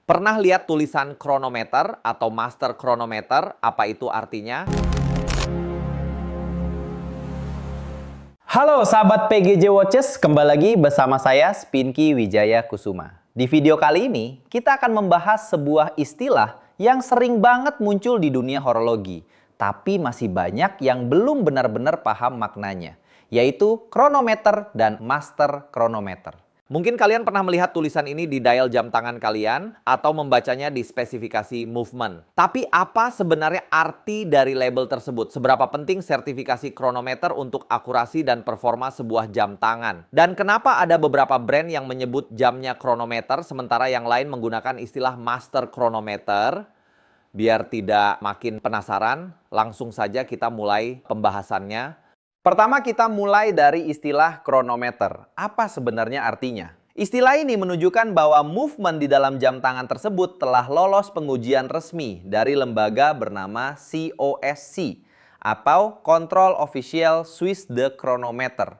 Pernah lihat tulisan kronometer atau master kronometer? Apa itu artinya? Halo sahabat PGJ Watches, kembali lagi bersama saya Spinky Wijaya Kusuma. Di video kali ini, kita akan membahas sebuah istilah yang sering banget muncul di dunia horologi, tapi masih banyak yang belum benar-benar paham maknanya, yaitu kronometer dan master kronometer. Mungkin kalian pernah melihat tulisan ini di dial jam tangan kalian atau membacanya di spesifikasi movement. Tapi apa sebenarnya arti dari label tersebut? Seberapa penting sertifikasi kronometer untuk akurasi dan performa sebuah jam tangan? Dan kenapa ada beberapa brand yang menyebut jamnya kronometer sementara yang lain menggunakan istilah master kronometer? Biar tidak makin penasaran, langsung saja kita mulai pembahasannya. Pertama kita mulai dari istilah kronometer. Apa sebenarnya artinya? Istilah ini menunjukkan bahwa movement di dalam jam tangan tersebut telah lolos pengujian resmi dari lembaga bernama COSC atau Control Official Swiss de Chronometer.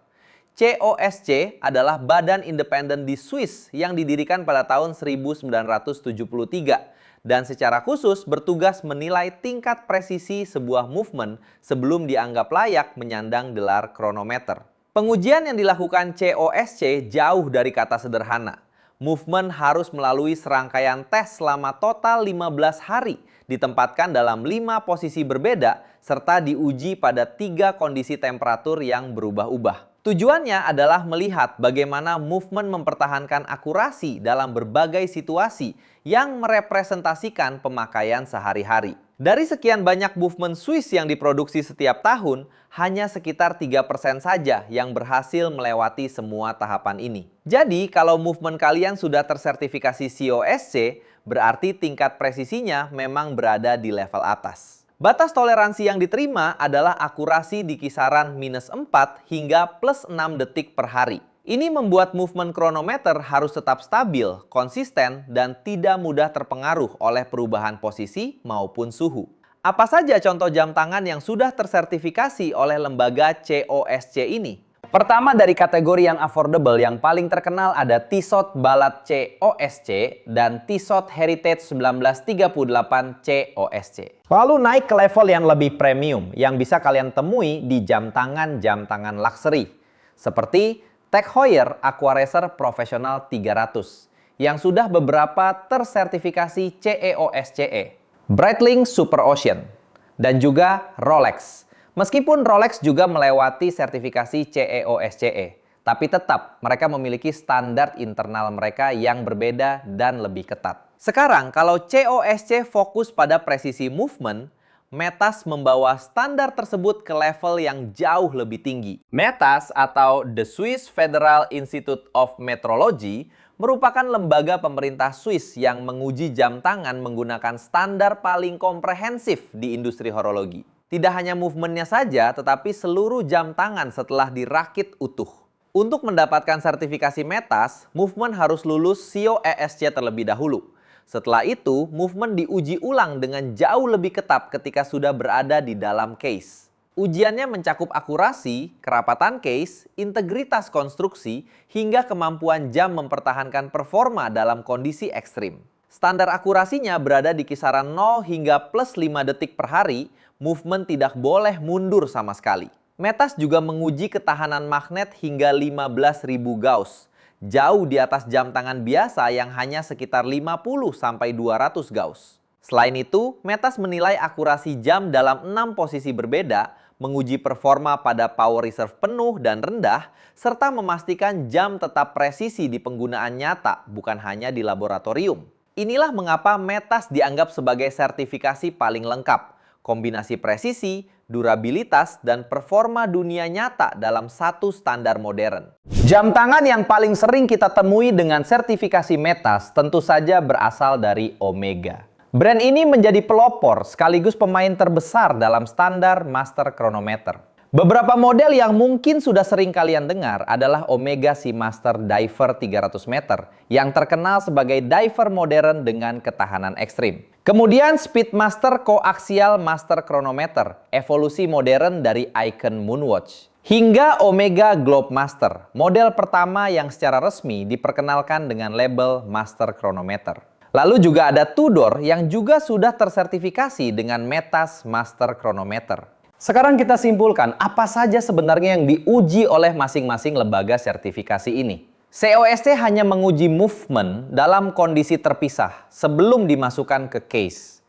COSC adalah badan independen di Swiss yang didirikan pada tahun 1973. Dan secara khusus bertugas menilai tingkat presisi sebuah movement sebelum dianggap layak menyandang gelar kronometer. Pengujian yang dilakukan COSC jauh dari kata sederhana. Movement harus melalui serangkaian tes selama total 15 hari, ditempatkan dalam 5 posisi berbeda, serta diuji pada 3 kondisi temperatur yang berubah-ubah. Tujuannya adalah melihat bagaimana movement mempertahankan akurasi dalam berbagai situasi yang merepresentasikan pemakaian sehari-hari. Dari sekian banyak movement Swiss yang diproduksi setiap tahun, hanya sekitar 3% saja yang berhasil melewati semua tahapan ini. Jadi, kalau movement kalian sudah tersertifikasi COSC, berarti tingkat presisinya memang berada di level atas. Batas toleransi yang diterima adalah akurasi di kisaran -4 hingga +6 detik per hari. Ini membuat movement kronometer harus tetap stabil, konsisten, dan tidak mudah terpengaruh oleh perubahan posisi maupun suhu. Apa saja contoh jam tangan yang sudah tersertifikasi oleh lembaga COSC ini? Pertama dari kategori yang affordable, yang paling terkenal ada Tissot Balat COSC dan Tissot Heritage 1938 COSC. Lalu naik ke level yang lebih premium yang bisa kalian temui di jam tangan luxury. Seperti Tag Heuer Aquaracer Professional 300 yang sudah beberapa tersertifikasi CEOSCE. Breitling Super Ocean dan juga Rolex. Meskipun Rolex juga melewati sertifikasi CEOSCE, tapi tetap mereka memiliki standar internal mereka yang berbeda dan lebih ketat. Sekarang kalau COSC fokus pada presisi movement, METAS membawa standar tersebut ke level yang jauh lebih tinggi. METAS atau The Swiss Federal Institute of Metrology merupakan lembaga pemerintah Swiss yang menguji jam tangan menggunakan standar paling komprehensif di industri horologi. Tidak hanya movementnya saja, tetapi seluruh jam tangan setelah dirakit utuh. Untuk mendapatkan sertifikasi METAS, movement harus lulus COESC terlebih dahulu. Setelah itu, movement diuji ulang dengan jauh lebih ketat ketika sudah berada di dalam case. Ujiannya mencakup akurasi, kerapatan case, integritas konstruksi, hingga kemampuan jam mempertahankan performa dalam kondisi ekstrim. Standar akurasinya berada di kisaran 0 hingga +5 detik per hari, movement tidak boleh mundur sama sekali. METAS juga menguji ketahanan magnet hingga 15.000 Gauss, jauh di atas jam tangan biasa yang hanya sekitar 50-200 Gauss. Selain itu, METAS menilai akurasi jam dalam 6 posisi berbeda, menguji performa pada power reserve penuh dan rendah, serta memastikan jam tetap presisi di penggunaan nyata, bukan hanya di laboratorium. Inilah mengapa METAS dianggap sebagai sertifikasi paling lengkap. Kombinasi presisi, durabilitas, dan performa dunia nyata dalam satu standar modern. Jam tangan yang paling sering kita temui dengan sertifikasi METAS tentu saja berasal dari Omega. Brand ini menjadi pelopor sekaligus pemain terbesar dalam standar master kronometer. Beberapa model yang mungkin sudah sering kalian dengar adalah Omega Seamaster Diver 300 meter yang terkenal sebagai diver modern dengan ketahanan ekstrim. Kemudian Speedmaster Coaxial Master Chronometer, evolusi modern dari Icon Moonwatch. Hingga Omega Globemaster, model pertama yang secara resmi diperkenalkan dengan label Master Chronometer. Lalu juga ada Tudor yang juga sudah tersertifikasi dengan Metas Master Chronometer. Sekarang kita simpulkan apa saja sebenarnya yang diuji oleh masing-masing lembaga sertifikasi ini. COSC hanya menguji movement dalam kondisi terpisah sebelum dimasukkan ke case.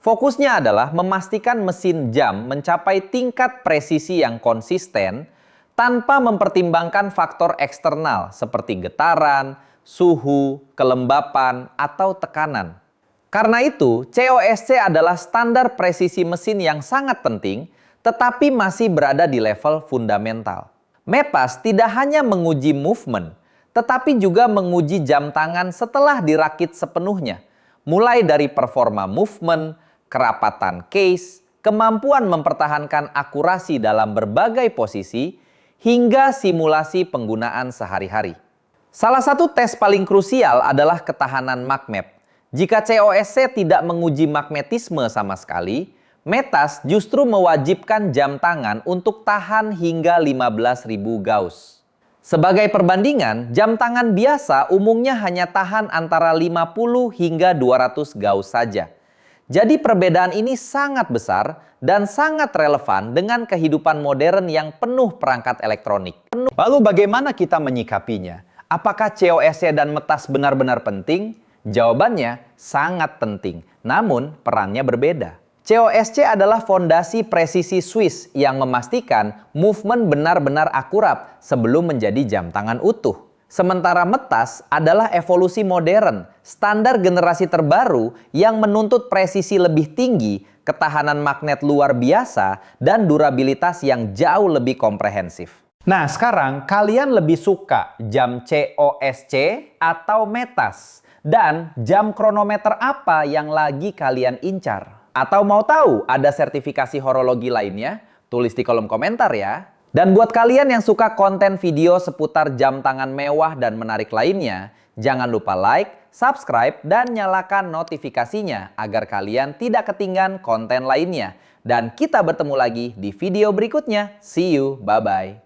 Fokusnya adalah memastikan mesin jam mencapai tingkat presisi yang konsisten tanpa mempertimbangkan faktor eksternal seperti getaran, suhu, kelembapan, atau tekanan. Karena itu, COSC adalah standar presisi mesin yang sangat penting, tetapi masih berada di level fundamental. Metas tidak hanya menguji movement, tetapi juga menguji jam tangan setelah dirakit sepenuhnya, mulai dari performa movement, kerapatan case, kemampuan mempertahankan akurasi dalam berbagai posisi, hingga simulasi penggunaan sehari-hari. Salah satu tes paling krusial adalah ketahanan magnet. Jika COSC tidak menguji magnetisme sama sekali, Metas justru mewajibkan jam tangan untuk tahan hingga 15.000 Gauss. Sebagai perbandingan, jam tangan biasa umumnya hanya tahan antara 50 hingga 200 Gauss saja. Jadi perbedaan ini sangat besar dan sangat relevan dengan kehidupan modern yang penuh perangkat elektronik. Lalu bagaimana kita menyikapinya? Apakah COSC dan Metas benar-benar penting? Jawabannya sangat penting, namun perannya berbeda. COSC adalah fondasi presisi Swiss yang memastikan movement benar-benar akurat sebelum menjadi jam tangan utuh. Sementara Metas adalah evolusi modern, standar generasi terbaru yang menuntut presisi lebih tinggi, ketahanan magnet luar biasa, dan durabilitas yang jauh lebih komprehensif. Nah, sekarang kalian lebih suka jam COSC atau Metas? Dan jam kronometer apa yang lagi kalian incar? Atau mau tahu ada sertifikasi horologi lainnya? Tulis di kolom komentar ya. Dan buat kalian yang suka konten video seputar jam tangan mewah dan menarik lainnya, jangan lupa like, subscribe, dan nyalakan notifikasinya agar kalian tidak ketinggalan konten lainnya. Dan kita bertemu lagi di video berikutnya. See you, bye-bye.